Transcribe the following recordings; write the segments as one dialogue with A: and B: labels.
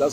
A: 10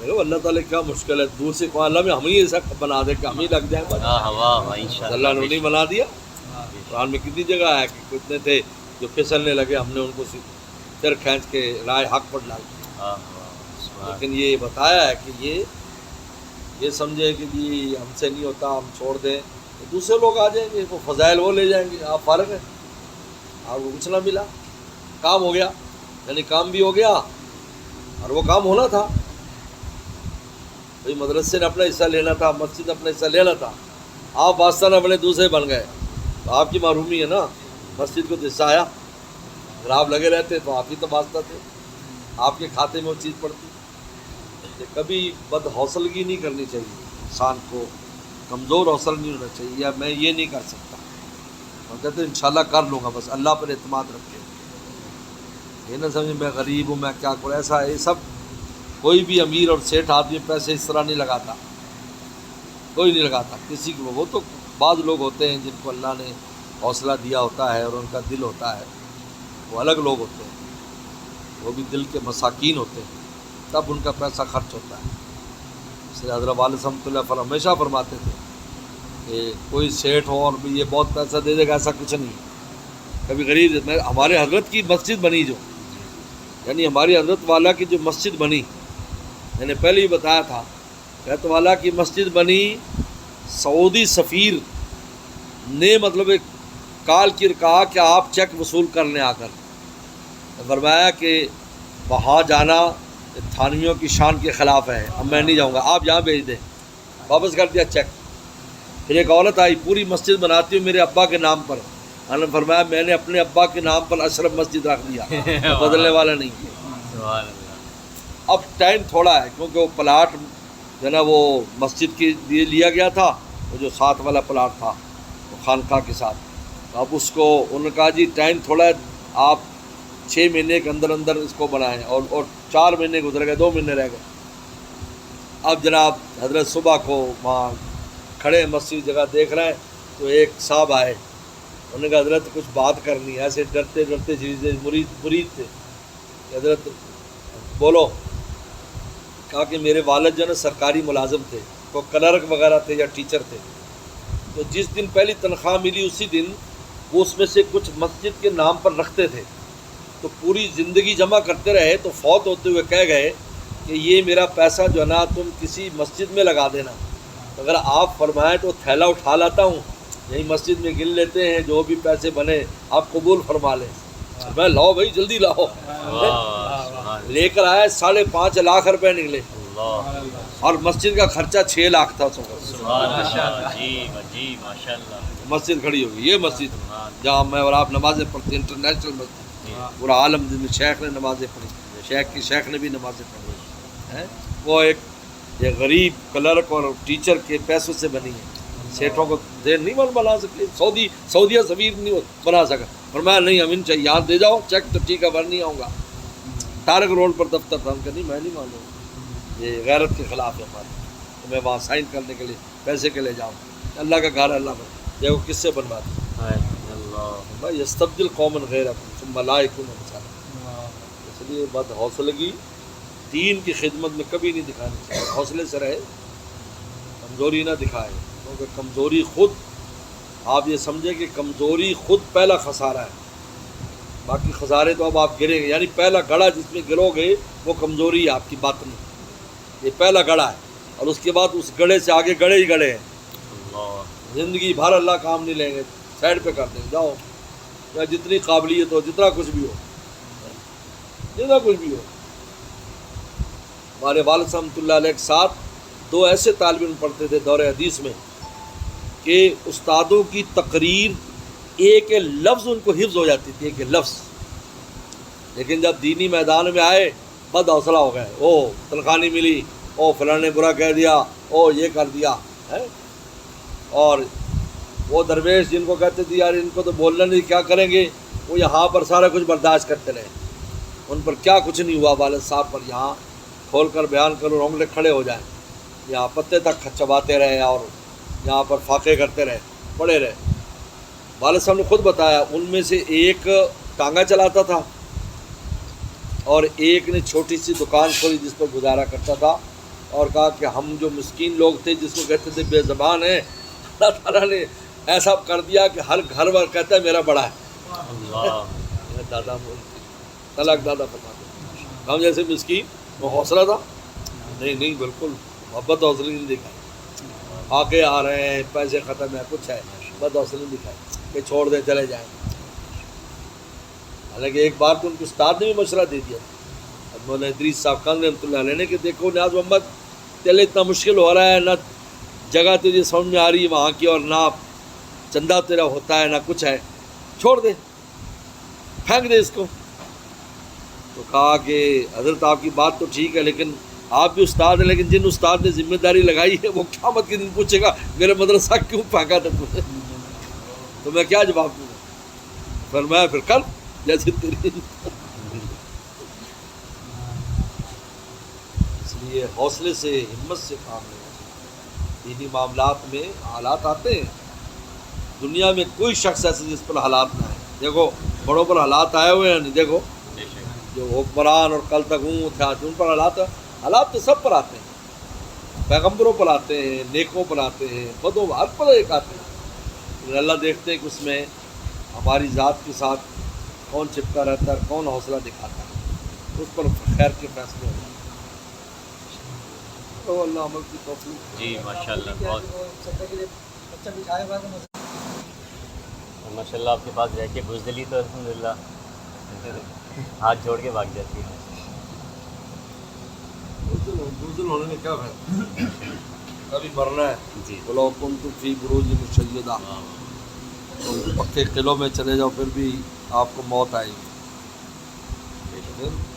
A: دیکھو اللہ تعالیٰ کیا مشکل ہے، دور سے کہاں اللہ میں ہم ہی ایسا بنا دے کہ ہم ہی لگ جائیں بس۔ اللہ نے نہیں بنا دیا۔ قرآن میں کتنی جگہ ہے کہ کتنے تھے جو پھسلنے لگے، ہم نے ان کو سر کھینچ کے رائے حق پر ڈال دیا۔ لیکن یہ بتایا ہے کہ یہ سمجھے کہ جی ہم سے نہیں ہوتا، ہم چھوڑ دیں، تو دوسرے لوگ آ جائیں گے، وہ فضائل وہ لے جائیں گے، آپ فارغ ہیں، آپ کو کچھ نہ ملا، کام ہو گیا، یعنی کام بھی ہو گیا اور وہ کام ہونا تھا۔ بھائی مدرسے نے اپنا حصہ لینا تھا، مسجد نے اپنا حصہ لینا تھا، آپ واسطہ نہ بنے دوسرے بن گئے، تو آپ کی محرومی ہے نا۔ مسجد کو تو حصہ آیا، اگر آپ لگے رہتے تو آپ ہی تو واسطہ تھے، آپ کے کھاتے میں وہ چیز پڑتی۔ کہ کبھی بد حوصلگی نہیں کرنی چاہیے، انسان کو کمزور حوصلہ نہیں ہونا چاہیے، یا میں یہ نہیں کر سکتا، ہم کہتے ہیں انشاءاللہ کر لوں گا، بس اللہ پر اعتماد رکھے، یہ نہ سمجھے میں غریب ہوں، میں کیا کروں، ایسا یہ سب کوئی بھی امیر اور سیٹھ آدمی پیسے اس طرح نہیں لگاتا، کوئی نہیں لگاتا کسی کو۔ وہ تو بعض لوگ ہوتے ہیں جن کو اللہ نے حوصلہ دیا ہوتا ہے اور ان کا دل ہوتا ہے، وہ الگ لوگ ہوتے ہیں، وہ بھی دل کے مساکین ہوتے ہیں، تب ان کا پیسہ خرچ ہوتا ہے۔ اس لیے حضرت والد رحمۃ اللہ پر ہمیشہ فرماتے تھے کہ کوئی سیٹھ ہو اور بھی یہ بہت پیسہ دے دے گا، ایسا کچھ نہیں۔ کبھی غریب، میں ہمارے حضرت کی مسجد بنی جو، یعنی ہماری حضرت والا کی جو مسجد بنی، میں نے پہلے ہی بتایا تھا، حضرت والا کی مسجد بنی، سعودی سفیر نے مطلب ایک کال کی کہا کہ آپ چیک وصول کرنے آ کر، فرمایا کہ وہاں جانا تھانویوں کی شان کے خلاف ہے، اب میں نہیں جاؤں گا، آپ یہاں بھیج دیں، واپس کر دیا چیک۔ پھر ایک عورت آئی، پوری مسجد بناتی ہوں میرے ابا کے نام پر، انہوں نے فرمایا میں نے اپنے ابا کے نام پر اشرف مسجد رکھ دیا، بدلنے والا نہیں۔ اب ٹائم تھوڑا ہے کیونکہ وہ پلاٹ جو ہے نا وہ مسجد کے لیے لیا گیا تھا، وہ جو ساتھ والا پلاٹ تھا وہ خانقاہ کے ساتھ، اب اس کو انہوں نے کہا جی ٹائم تھوڑا ہے، آپ 6 مہینے کے اندر اندر اس کو بنائیں، اور 4 مہینے گزر گئے، 2 مہینے رہ گئے۔ اب جناب حضرت صبح کو وہاں کھڑے مسجد جگہ دیکھ رہے ہیں تو ایک صاحب آئے، انہوں نے کہا حضرت کچھ بات کرنی ہے، ایسے ڈرتے ڈرتے چیزیں مرید تھے، حضرت بولو۔ کہا کہ میرے والد جو ہے نا سرکاری ملازم تھے، وہ کلرک وغیرہ تھے یا ٹیچر تھے، تو جس دن پہلی تنخواہ ملی اسی دن وہ اس میں سے کچھ مسجد کے نام پر رکھتے تھے، تو پوری زندگی جمع کرتے رہے، تو فوت ہوتے ہوئے کہہ گئے کہ یہ میرا پیسہ جو ہے نا تم کسی مسجد میں لگا دینا، اگر آپ فرمائیں تو تھیلا اٹھا لاتا ہوں، یہی مسجد میں گن لیتے ہیں، جو بھی پیسے بنے آپ قبول فرما لیں۔ میں لاؤ بھائی جلدی لاؤ، لے کر آئے، 5.5 لاکھ روپے نکلے، اور مسجد کا خرچہ 6 لاکھ تھا۔ مسجد کھڑی ہوگی، یہ مسجد جہاں میں اور آپ نمازیں پڑھتے، انٹرنیشنل مسجد، پورا عالم جن میں شیخ نے نمازیں پڑھی، شیخ نے بھی نمازیں پڑھی، وہ ایک غریب کلرک اور ٹیچر کے پیسوں سے بنی ہے، سیٹھوں کو دیر نہیں بنا سکتے، سعودیہ سفیر نہیں بنا سکا، فرمایا نہیں ہم ان چاہیے یہاں دے جاؤ چیک تو ٹھیک ہے، ورنہ نہیں آؤں گا۔ طارق روڈ پر دفتر تھا، ان کا نہیں میں نہیں مانوں، یہ غیرت کے خلاف ہے ہمارے، تو میں وہاں سائن کرنے کے لیے پیسے کے لے جاؤں، اللہ کا گھر اللہ میں دیکھو کس سے بنواتے ہیں، یستبدل قوما غیرکم ثم لا یکونوا امثالکم۔ اس لیے بد حوصلگی دین کی خدمت میں کبھی نہیں دکھانی چاہیے، حوصلے سے رہے، کمزوری نہ دکھائے، کیونکہ کمزوری خود آپ یہ سمجھیں کہ کمزوری خود پہلا خسارہ ہے، باقی خسارے تو اب آپ گریں گے، یعنی پہلا گڑھا جس میں گرو گے وہ کمزوری ہے آپ کی باطن میں، یہ پہلا گڑھا ہے، اور اس کے بعد اس گڑھے سے آگے گڑھے ہی گڑھے ہیں، زندگی بھر اللہ کام نہیں لیں گے، سائڈ پہ کر دیں گے، جاؤ یا جتنی قابلیت ہو، جتنا کچھ بھی ہو، ہمارے والد رحمۃ اللہ علیہ کے ساتھ 2 ایسے طالب علم پڑھتے تھے دور حدیث میں کہ استادوں کی تقریر ایک لفظ ان کو حفظ ہو جاتی تھی، ایک لفظ، لیکن جب دینی میدان میں آئے بد حوصلہ ہو گئے، او تنخواہ نہیں ملی، او فلاں نے برا کہہ دیا، او یہ کر دیا ہے، اور وہ درویش جن کو کہتے تھے یار ان کو تو بولنا نہیں، کیا کریں گے، وہ یہاں پر سارا کچھ برداشت کرتے رہے، ان پر کیا کچھ نہیں ہوا، والد صاحب پر یہاں کھول کر بیان کرو رونگٹے کھڑے ہو جائیں، یہاں پتے تک چباتے رہے اور یہاں پر فاقے کرتے رہے، پڑے رہے۔ والد صاحب نے خود بتایا ان میں سے ایک ٹانگا چلاتا تھا اور ایک نے چھوٹی سی دکان کھولی جس پر گزارا کرتا تھا، اور کہا کہ ہم جو مسکین لوگ تھے جس کو کہتے تھے بے زبان ہیں، اللہ تعالیٰ نے ایسا کر دیا کہ ہر گھر ور کہتا ہے میرا بڑا ہے. دادا طلاق دادا فرماتے ہم جیسے مسکین وہ حوصلہ تھا نہیں بالکل بد حوصلے نہیں دکھائے. آگے آ رہے ہیں پیسے ختم ہے کچھ ہے بد حوصلے نہیں دکھائے کہ چھوڑ دیں چلے جائیں. حالانکہ ایک بار تو ان کے استاد نے بھی مشورہ دے دیا مولانا ادریس صاحب خان رحمۃ اللہ علیہ نے کہ دیکھو نیاز محمد چلے اتنا مشکل ہو رہا ہے، نہ جگہ تجھے سمجھ میں آ رہی ہے وہاں کی اور نہ چندہ تیرا ہوتا ہے نہ کچھ ہے، چھوڑ دے پھینک دے اس کو. تو کہا کہ حضرت آپ کی بات تو ٹھیک ہے لیکن آپ بھی استاد ہیں، لیکن جن استاد نے ذمہ داری لگائی ہے وہ قیامت کے دن پوچھے گا میرے مدرسہ کیوں پھینکا تھا تم نے، تو میں کیا جواب دوں گا. فرمایا پھر کل جیسے تیری. اس لیے حوصلے سے ہمت سے کام لینا چاہیے. دینی معاملات میں حالات آتے ہیں، دنیا میں کوئی شخص ایسے جس پر حالات نہ آئے. دیکھو بڑوں پر حالات آئے ہوئے ہیں، دیکھو جو حکمران اور کل تک تھے آج ان پر حالات تو سب پر آتے ہیں، پیغمبروں پر آتے ہیں، نیکوں پر آتے ہیں، بدوں ہر پر ایک آتے ہیں. اللہ دیکھتے ہیں کہ اس میں ہماری ذات کے ساتھ کون چپکا رہتا ہے، کون حوصلہ دکھاتا ہے، اس پر خیر کے فیصلے ہو جاتے ہیں. تو اللہ عمل کی توفیق.
B: جی ماشاء اللہ بہت ماشاء اللہ. آپ کے پاس رہ کے بزدلی تو الحمدللہ ہاتھ جوڑ کے بھاگ جاتی ہے.
A: بزدل ہونے میں کیا فائدہ، کبھی مرنا ہے.
B: جی
A: بولو کنتم فی بروج مشیدہ، تو پکے قلعوں میں چلے جاؤ پھر بھی آپ کو موت آئے گی.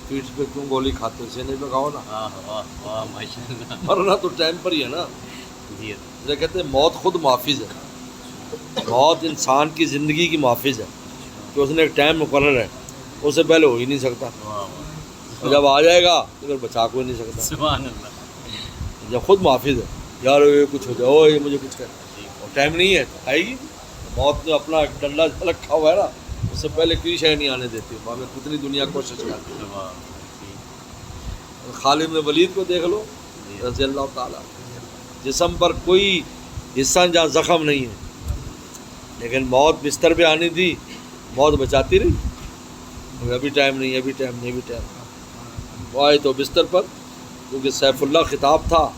A: پیٹھ پہ کیوں گولی کھاتے ہو، سینے پہ کھاؤ نا.
B: واہ ماشاء اللہ.
A: مرنا تو ٹائم پر ہی ہے نا.
B: جی
A: یہ کہتے ہیں موت خود محافظ ہے. موت انسان کی زندگی کی محافظ ہے کہ اس نے ایک ٹائم مقرر ہے، اس سے پہلے ہو ہی نہیں سکتا. اور جب آ جائے گا تو پھر بچا کو ہی نہیں سکتا.
B: سبحان اللہ.
A: جب خود محافظ ہے یار یہ کچھ ہو جائے، او یہ مجھے کچھ کرنا، اور ٹائم نہیں ہے آئے گی. موت نے اپنا ڈنڈا رکھا ہوا ہے نا، اس سے پہلے کوئی شے نہیں آنے دیتی. ہمیں کتنی دنیا کوشش کرتی ہے. خالد بن ولید کو دیکھ لو رضی اللہ تعالیٰ، جسم پر کوئی حصہ جہاں زخم نہیں ہے، لیکن موت بستر پہ آنی تھی، موت بچاتی رہی. ابھی ٹائم نہیں، ابھی ٹائم نہیں، ابھی ٹائم نہیں. وہ آئے تو بستر پر، کیونکہ سیف اللہ خطاب تھا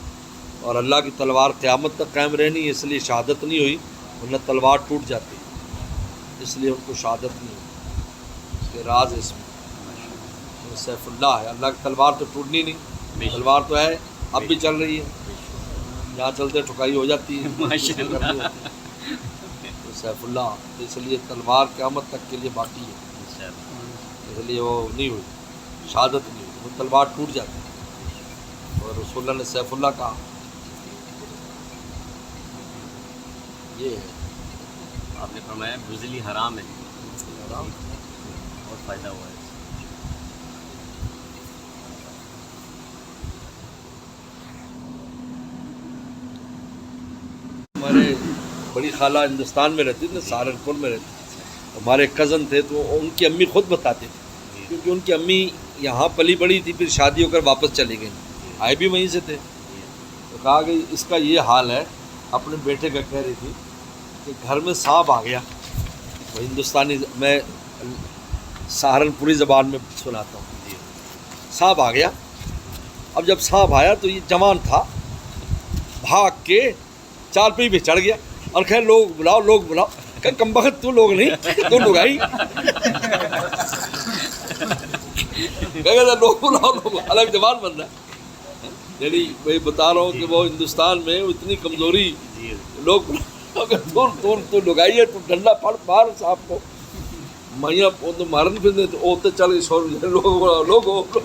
A: اور اللہ کی تلوار قیامت تک قائم رہنی، اس لیے شہادت نہیں ہوئی، ورنہ تلوار ٹوٹ جاتی، اس لیے ان کو شہادت نہیں ہوئی. اس کے راز اس میں سیف اللہ ہے. اللہ کی تلوار تو ٹوٹنی نہیں، تلوار تو ہے اب بھی چل رہی ہے، جہاں چلتے ٹھکائی ہو جاتی ہے. سیف اللہ، اس لیے تلوار قیامت تک کے لیے باقی ہے، اس لیے وہ نہیں ہوئی، شہادت نہیں ہوئی، وہ تلوار ٹوٹ جاتی ہے. اور رسول اللہ نے سیف اللہ کہا. یہ ہے
B: آپ نے فرمایا بزدلی حرام ہے،
A: حرام.
B: بہت فائدہ ہوا ہے.
A: ہمارے بڑی خالہ ہندوستان میں رہتی تھی، سہارنپور میں رہتی تھی. ہمارے کزن تھے تو ان کی امی خود بتاتی تھی، کیونکہ ان کی امی یہاں پلی بڑی تھی، پھر شادی ہو کر واپس چلی گئی، آئے بھی وہیں سے تھے. تو کہا کہ اس کا یہ حال ہے، اپنے بیٹے کا کہہ رہی تھی کہ گھر میں سانپ آ گیا. وہ ہندوستانی، میں سہارنپوری زبان میں سناتا ہوں. سانپ آ گیا. اب جب سانپ آیا تو یہ جوان تھا، بھاگ کے چارپائی پہ چڑھ گیا اور کہے لوگ بلاؤ، لوگ بلاؤ. کہ کم بخت تو لوگ نہیں، تو لوگ آئی. لوگ بلاؤ، لوگ الگ زبان بن رہا ہے. یعنی میں بتا رہا ہوں کہ وہ ہندوستان میں اتنی کمزوری، لوگ تو لگائی ہے، تو ڈنڈا پھاڑ مار صاحب کو میاں تو مارن پھرنے تو اوتے چل گئے، لوگ